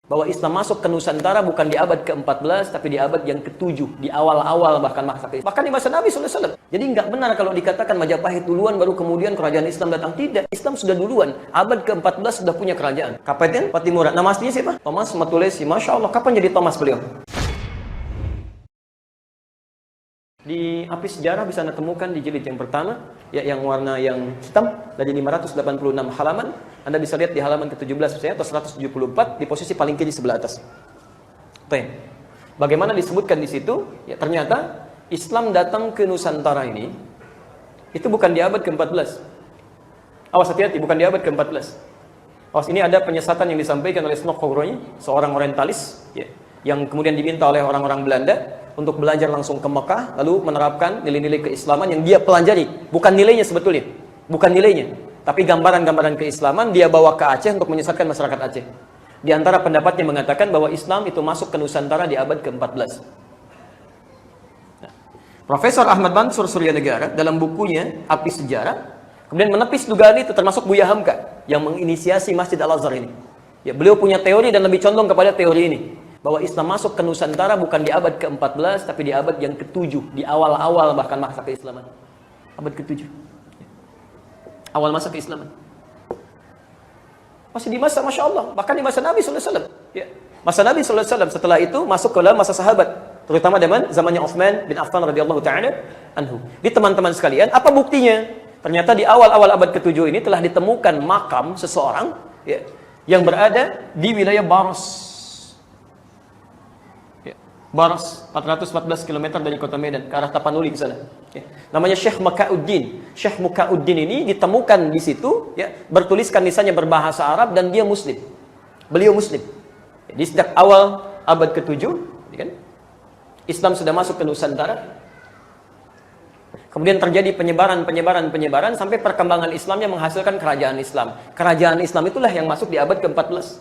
Bahwa Islam masuk ke Nusantara bukan di abad ke-14, tapi di abad yang ke-7, di awal-awal bahkan masa Islam. Bahkan di masa Nabi SAW. Jadi nggak benar kalau dikatakan Majapahit duluan, baru kemudian kerajaan Islam datang. Tidak, Islam sudah duluan. Abad ke-14 sudah punya kerajaan. Kapten Patimura. Nama aslinya siapa? Thomas Matulesi. Masya Allah, kapan jadi Thomas beliau? Di Apis Sejarah bisa Anda temukan di jilid yang pertama, ya, yang warna yang hitam, dari 586 halaman. Anda bisa lihat di halaman ke-17 atau 174 di posisi paling kiri sebelah atas. Oke. Bagaimana disebutkan di situ? Ya, ternyata Islam datang ke Nusantara ini itu bukan di abad ke-14. Awas, hati-hati, bukan di abad ke-14. Awas, ini ada penyesatan yang disampaikan oleh Snokhoroi, seorang orientalis, ya, yang kemudian diminta oleh orang-orang Belanda untuk belajar langsung ke Mekah, lalu menerapkan nilai-nilai keislaman yang dia pelajari. Bukan nilainya sebetulnya, bukan nilainya, tapi gambaran-gambaran keislaman dia bawa ke Aceh untuk menyesatkan masyarakat Aceh. Di antara pendapatnya mengatakan bahwa Islam itu masuk ke Nusantara di abad ke-14. Nah, Profesor Ahmad Mansur Suryanegara dalam bukunya Apis Sejarah kemudian menepis dugaan itu, termasuk Buya Hamka yang menginisiasi Masjid Al-Azhar ini. Ya, beliau punya teori dan lebih condong kepada teori ini, bahwa Islam masuk ke Nusantara bukan di abad ke-14, tapi di abad yang ke-7, di awal-awal bahkan masa keislaman. Abad ke-7. Awal masa keislaman. Masih di masa, Masya Allah, bahkan di masa Nabi SAW. Ya. Masa Nabi SAW, setelah itu masuk ke dalam masa sahabat, terutama zamannya Utsman bin Affan radhiyallahu ta'ala anhu. Di teman-teman sekalian, apa buktinya? Ternyata di awal-awal abad ke-7 ini telah ditemukan makam seseorang, ya, yang berada di wilayah Baros. Baros, 414 km dari kota Medan, ke arah Tapanuli ke sana. Ya. Namanya Syekh Mukauddin. Syekh Mukauddin ini ditemukan di situ, ya, bertuliskan lisannya berbahasa Arab dan dia Muslim. Beliau Muslim. Jadi sejak awal abad ke-7, ya kan, Islam sudah masuk ke Nusantara. Kemudian terjadi penyebaran sampai perkembangan Islamnya menghasilkan kerajaan Islam. Kerajaan Islam itulah yang masuk di abad ke-14.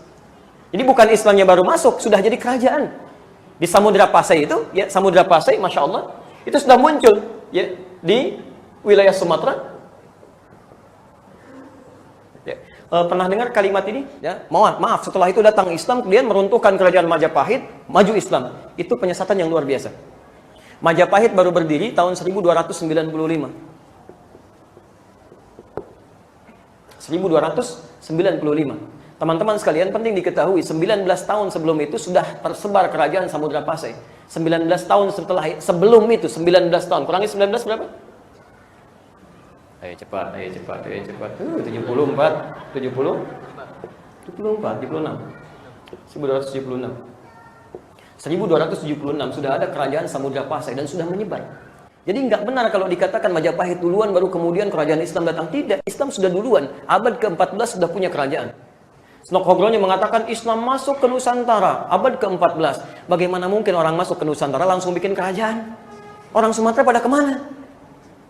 Jadi bukan Islamnya baru masuk, sudah jadi kerajaan. Di Samudra Pasai itu, ya, Samudra Pasai, Masya Allah, itu sudah muncul, ya, di wilayah Sumatera. Ya. Pernah dengar kalimat ini? Ya, maaf, setelah itu datang Islam, kemudian meruntuhkan kerajaan Majapahit, maju Islam. Itu penyesatan yang luar biasa. Majapahit baru berdiri tahun 1295. 1295. Teman-teman sekalian, penting diketahui, 19 tahun sebelum itu sudah tersebar kerajaan Samudra Pasai. 19 tahun sebelum itu, 19 tahun. Kurangi 19 berapa? Ayo cepat. 74, 70, 74, 76. 1276. 1276 sudah ada kerajaan Samudra Pasai dan sudah menyebar. Jadi nggak benar kalau dikatakan Majapahit duluan, baru kemudian kerajaan Islam datang. Tidak, Islam sudah duluan. Abad ke-14 sudah punya kerajaan. Snokhoroi mengatakan Islam masuk ke Nusantara abad ke-14. Bagaimana mungkin orang masuk ke Nusantara langsung bikin kerajaan? Orang Sumatera pada kemana?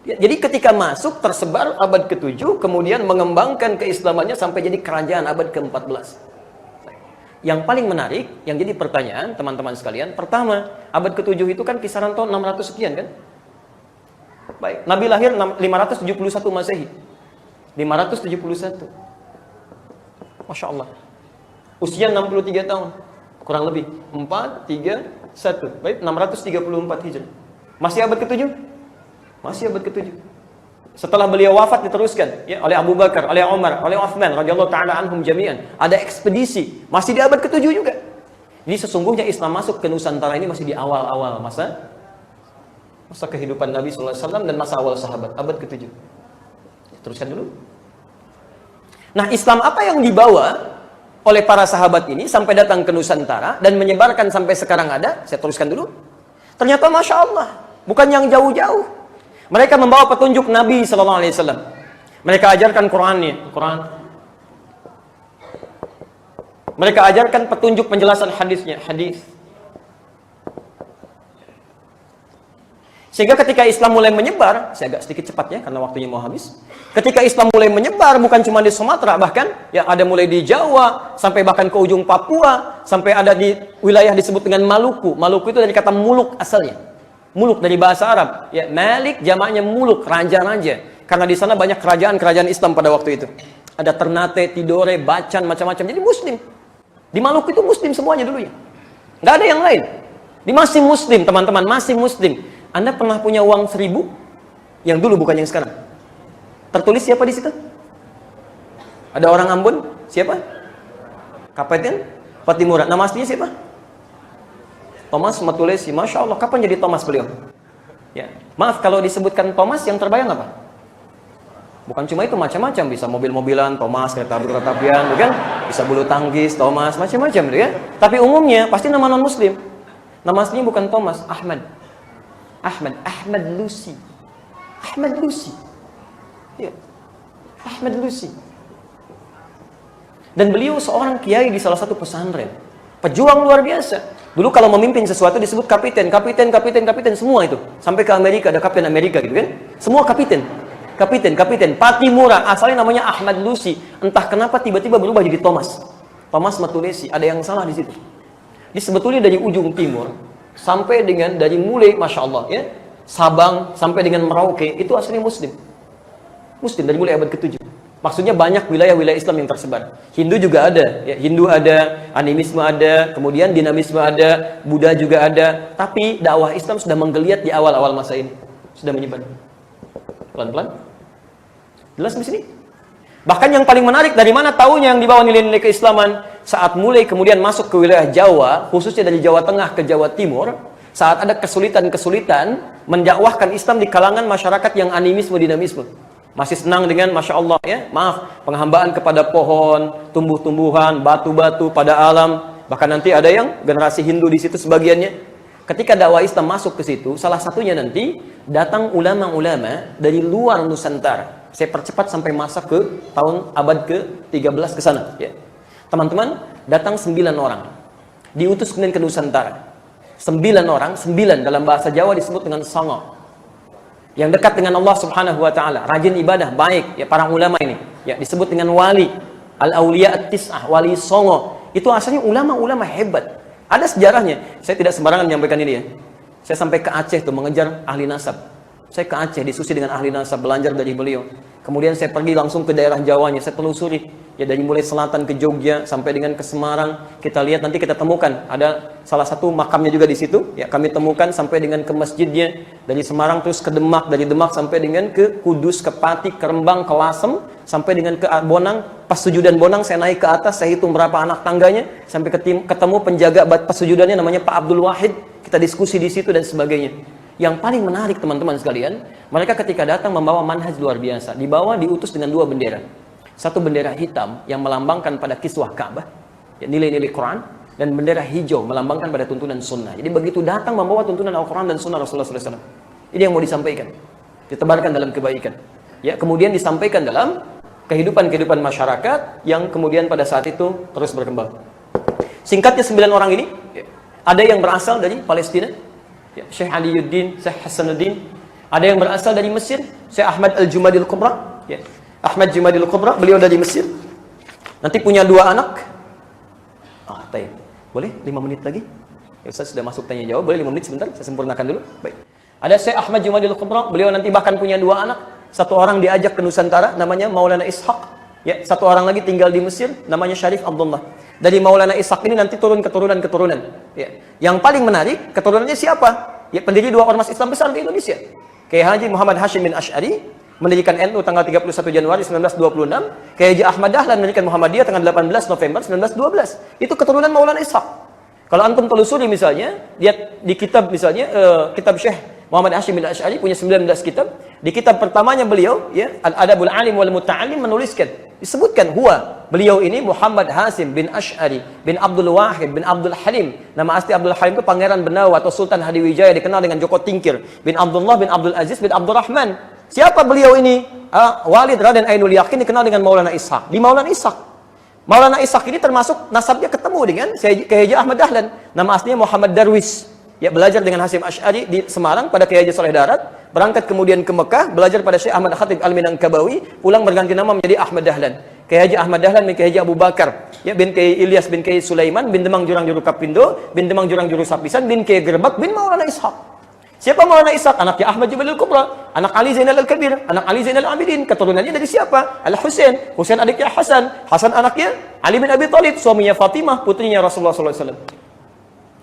Ya, jadi ketika masuk tersebar abad ke-7, kemudian mengembangkan keislamannya sampai jadi kerajaan abad ke-14. Yang paling menarik, yang jadi pertanyaan teman-teman sekalian, pertama, abad ke-7 itu kan kisaran tahun 600 sekian kan? Baik, Nabi lahir 571 Masehi. 571. Masya Allah. Usia 63 tahun. Kurang lebih. 4, 3, 1. Baik, 634 Hijrah. Masih abad ke-7? Masih abad ke-7. Setelah beliau wafat diteruskan, ya, oleh Abu Bakar, oleh Umar, oleh Uthman radhiyallahu ta'ala anhum jami'an. Ada ekspedisi. Masih di abad ke-7 juga. Jadi sesungguhnya Islam masuk ke Nusantara ini masih di awal-awal masa kehidupan Nabi SAW dan masa awal sahabat. Abad ke-7. Teruskan dulu. Nah, Islam apa yang dibawa oleh para sahabat ini sampai datang ke Nusantara dan menyebarkan sampai sekarang ada? Saya teruskan dulu. Ternyata Masya Allah, bukan yang jauh-jauh. Mereka membawa petunjuk Nabi SAW. Mereka ajarkan Quran. Mereka ajarkan petunjuk penjelasan hadisnya, hadis. Sehingga ketika Islam mulai menyebar, saya agak sedikit cepat ya karena waktunya mau habis. Ketika Islam mulai menyebar bukan cuma di Sumatera, bahkan ya ada mulai di Jawa sampai bahkan ke ujung Papua, sampai ada di wilayah disebut dengan Maluku. Maluku itu dari kata muluk asalnya. Muluk dari bahasa Arab. Ya, Malik jamaknya muluk, raja-raja. Karena di sana banyak kerajaan-kerajaan Islam pada waktu itu. Ada Ternate, Tidore, Bacan, macam-macam. Jadi Muslim. Di Maluku itu muslim semuanya dulunya. Nggak ada yang lain. Di masih muslim, teman-teman, masih muslim. Anda pernah punya uang 1.000? Yang dulu bukan yang sekarang. Tertulis siapa di situ? Ada orang Ambon? Siapa? Kapten Patimura. Nama aslinya siapa? Thomas Matulesi. Masya Allah, kapan jadi Thomas beliau? Ya. Maaf, kalau disebutkan Thomas, yang terbayang apa? Bukan cuma itu, macam-macam. Bisa mobil-mobilan, Thomas, kereta apian, bukan? Bisa bulu tangkis, Thomas, macam-macam, ya. Tapi umumnya, pasti nama non-muslim. Nama aslinya bukan Thomas, Ahmad. Ahmad Lucy. Ahmad Lucy. Ya. Ahmad Lucy. Dan beliau seorang kiai di salah satu pesantren. Pejuang luar biasa. Dulu kalau memimpin sesuatu disebut kapiten, semua itu. Sampai ke Amerika, ada kapten Amerika gitu kan. Semua kapiten. Patimura, asalnya namanya Ahmad Lucy. Entah kenapa tiba-tiba berubah jadi Thomas. Thomas Matulesi, ada yang salah di situ. Jadi sebetulnya dari ujung timur, sampai dengan dari mulai, Masya Allah ya, Sabang sampai dengan Merauke, itu aslinya Muslim. Muslim dari mulai abad ke-7. Maksudnya banyak wilayah-wilayah Islam yang tersebar. Hindu juga ada, ya, Hindu ada, animisme ada, kemudian dinamisme ada, Buddha juga ada. Tapi dakwah Islam sudah menggeliat di awal-awal masa ini, sudah menyebar. Pelan-pelan. Jelas di sini? Bahkan yang paling menarik, dari mana taunya yang dibawa nilai-nilai keislaman? Saat mulai kemudian masuk ke wilayah Jawa, khususnya dari Jawa Tengah ke Jawa Timur, saat ada kesulitan-kesulitan mendakwahkan Islam di kalangan masyarakat yang animisme, dinamisme. Masih senang dengan, Masya Allah ya, maaf, penghambaan kepada pohon, tumbuh-tumbuhan, batu-batu pada alam. Bahkan nanti ada yang generasi Hindu di situ sebagiannya. Ketika dakwah Islam masuk ke situ, salah satunya nanti datang ulama-ulama dari luar Nusantara. Saya percepat sampai masa ke tahun abad ke-13 ke sana. Ya. Teman-teman, datang 9 orang. Diutus kemudian ke Nusantara. 9 orang, 9 dalam bahasa Jawa disebut dengan songo. Yang dekat dengan Allah Subhanahu wa taala, rajin ibadah, baik ya para ulama ini. Ya, disebut dengan wali, al-auliya at-tis'ah, wali songo. Itu asalnya ulama-ulama hebat. Ada sejarahnya. Saya tidak sembarangan menyampaikan ini ya. Saya sampai ke Aceh tuh mengejar ahli nasab. Saya ke Aceh diskusi dengan ahli nasab, belajar dari beliau. Kemudian saya pergi langsung ke daerah Jawanya, saya telusuri. Ya dari mulai selatan ke Jogja sampai dengan ke Semarang, kita lihat nanti kita temukan ada salah satu makamnya juga di situ. Ya kami temukan sampai dengan ke masjidnya, dari Semarang terus ke Demak, dari Demak sampai dengan ke Kudus, ke Pati, ke Rembang, ke Lasem, sampai dengan ke Bonang. Pas sujudan Bonang saya naik ke atas, saya hitung berapa anak tangganya, sampai ketemu penjaga pas sujudannya namanya Pak Abdul Wahid. Kita diskusi di situ dan sebagainya. Yang paling menarik teman-teman sekalian, mereka ketika datang membawa manhaj luar biasa. Dibawa diutus dengan 2 bendera. Satu bendera hitam yang melambangkan pada kiswah Ka'bah, ya, nilai-nilai Quran, dan bendera hijau melambangkan pada tuntunan sunnah. Jadi begitu datang membawa tuntunan Al-Quran dan sunnah Rasulullah SAW. Ini yang mau disampaikan, ditebarkan dalam kebaikan. Ya, kemudian disampaikan dalam kehidupan masyarakat yang kemudian pada saat itu terus berkembang. Singkatnya 9 orang ini, ya, ada yang berasal dari Palestina, ya, Syekh Aliyuddin, Syekh Hasanuddin. Ada yang berasal dari Mesir, Syekh Ahmad Al-Jumadil Kubra, ya. Ahmad Jumadil Kubra, beliau dari Mesir. Nanti punya 2 anak. Tayyib. Boleh 5 menit lagi? Ya, Ustaz sudah masuk tanya jawab, boleh 5 menit sebentar, saya sempurnakan dulu. Baik. Ada Syekh Ahmad Jumadil Kubra, beliau nanti bahkan punya 2 anak. Satu orang diajak ke Nusantara, namanya Maulana Ishaq. Ya, satu orang lagi tinggal di Mesir, namanya Syarif Abdullah. Dari Maulana Ishaq ini nanti turun keturunan-keturunan. Ya. Yang paling menarik, keturunannya siapa? Ya, pendiri 2 ormas Islam besar di Indonesia. Kiai Haji Muhammad Hashim bin Asy'ari mendirikan NU tanggal 31 Januari 1926, Kiai Haji Ahmad Dahlan mendirikan Muhammadiyah tanggal 18 November 1912. Itu keturunan Maulana Ishaq. Kalau antum telusuri misalnya, lihat di kitab misalnya kitab Syekh Muhammad Hashim bin Asy'ari punya 19 kitab. Di kitab pertamanya beliau, ya, Al-Adabul Alim wal Muta'allim, menuliskan, disebutkan beliau ini Muhammad Hashim bin Asy'ari bin Abdul Wahid bin Abdul Halim. Nama asli Abdul Halim itu Pangeran Benawa atau Sultan Hadiwijaya, dikenal dengan Joko Tingkir, bin Abdullah bin Abdul Aziz bin Abdul Rahman. Siapa beliau ini? Walid Raden Ainul Yakin, dikenal dengan Maulana Ishaq. Di Maulana Ishaq. Maulana Ishaq ini termasuk nasabnya ketemu dengan Kiai Haji Ahmad Dahlan. Nama aslinya Muhammad Darwis. Ya, belajar dengan Hasyim Asy'ari di Semarang pada Kiai Haji Saleh Darat, berangkat kemudian ke Mekah, belajar pada Syekh Ahmad Khatib Al-Minangkabawi, pulang berganti nama menjadi Ahmad Dahlan. Kiai Haji Ahmad Dahlan bin Kiai Haji Abu Bakar, ya, bin Kiai Ilyas bin Kiai Sulaiman bin Demang Jurang Juru Kapindo, bin Demang Jurang Juru Sapisan, bin Kiai Gerbak bin Maulana Ishaq. Siapa Maulana Ishaq? Anaknya Ahmad Jumadil Kubra. Anak Ali Zainal Al-Kabir, anak Ali Zainal Abidin. Keturunannya dari siapa? Al-Husain. Husain adiknya Hasan. Hasan anaknya Ali bin Abi Thalib, suaminya Fatimah, putrinya Rasulullah SAW.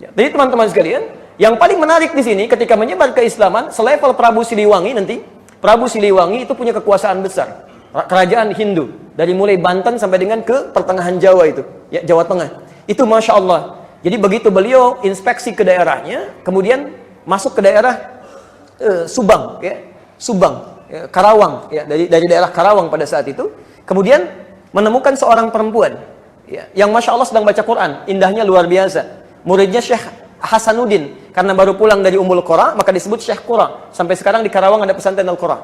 Ya, jadi teman-teman sekalian, yang paling menarik di sini ketika menyebar keislaman, selevel Prabu Siliwangi nanti, Prabu Siliwangi itu punya kekuasaan besar. Kerajaan Hindu dari mulai Banten sampai dengan ke pertengahan Jawa itu, ya Jawa Tengah. Itu Masya Allah. Jadi begitu beliau inspeksi ke daerahnya, kemudian masuk ke daerah Subang, ya. Subang, ya, Karawang, ya, dari daerah Karawang pada saat itu, kemudian menemukan seorang perempuan, ya, yang Masya Allah sedang baca Quran, indahnya luar biasa. Muridnya Syekh Hasanuddin, karena baru pulang dari Ummul Qura, maka disebut Syekh Qura. Sampai sekarang di Karawang ada pesantren Al-Qura.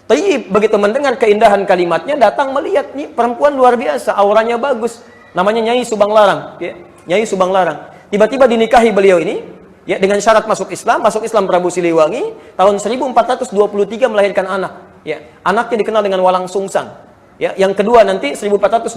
Tapi begitu mendengar keindahan kalimatnya, datang melihat, nih perempuan luar biasa, auranya bagus, namanya Nyai Subang Larang, ya, Nyai Subang Larang. Tiba-tiba dinikahi beliau ini, ya, dengan syarat masuk Islam Prabu Siliwangi, tahun 1423 melahirkan anak. Ya, anaknya dikenal dengan Walang Sungsang. Ya, yang kedua nanti 1426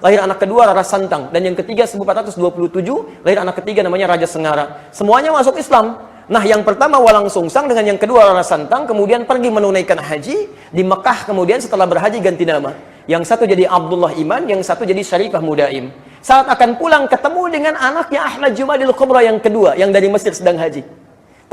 lahir anak kedua Rara Santang, dan yang ketiga 1427 lahir anak ketiga namanya Raja Sengara. Semuanya masuk Islam. Nah, yang pertama Walang Sungsang dengan yang kedua Rara Santang kemudian pergi menunaikan haji di Mekah, kemudian setelah berhaji ganti nama. Yang satu jadi Abdullah Iman, yang satu jadi Syarifah Mudaim. Saat akan pulang ketemu dengan anaknya Ahmad Jumadil Kubra yang kedua, yang dari Mesir sedang haji.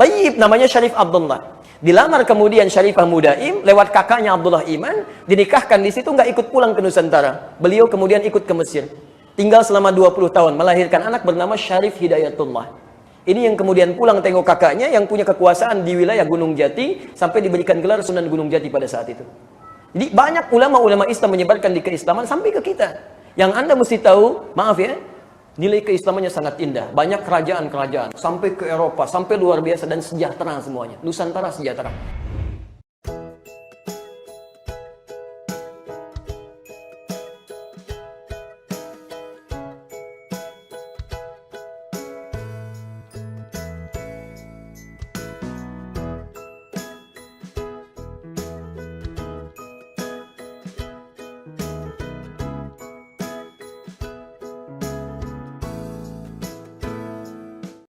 Tayyib, namanya Syarif Abdullah. Dilamar kemudian Syarifah Mudaim lewat kakaknya Abdullah Iman, dinikahkan di situ, nggak ikut pulang ke Nusantara. Beliau kemudian ikut ke Mesir. Tinggal selama 20 tahun, melahirkan anak bernama Syarif Hidayatullah. Ini yang kemudian pulang tengok kakaknya yang punya kekuasaan di wilayah Gunung Jati sampai diberikan gelar Sunan Gunung Jati pada saat itu. Jadi banyak ulama-ulama Islam menyebarkan di keislaman sampai ke kita. Yang Anda mesti tahu, maaf ya, nilai keislamannya sangat indah. Banyak kerajaan-kerajaan, sampai ke Eropa, sampai luar biasa dan sejahtera semuanya. Nusantara sejahtera.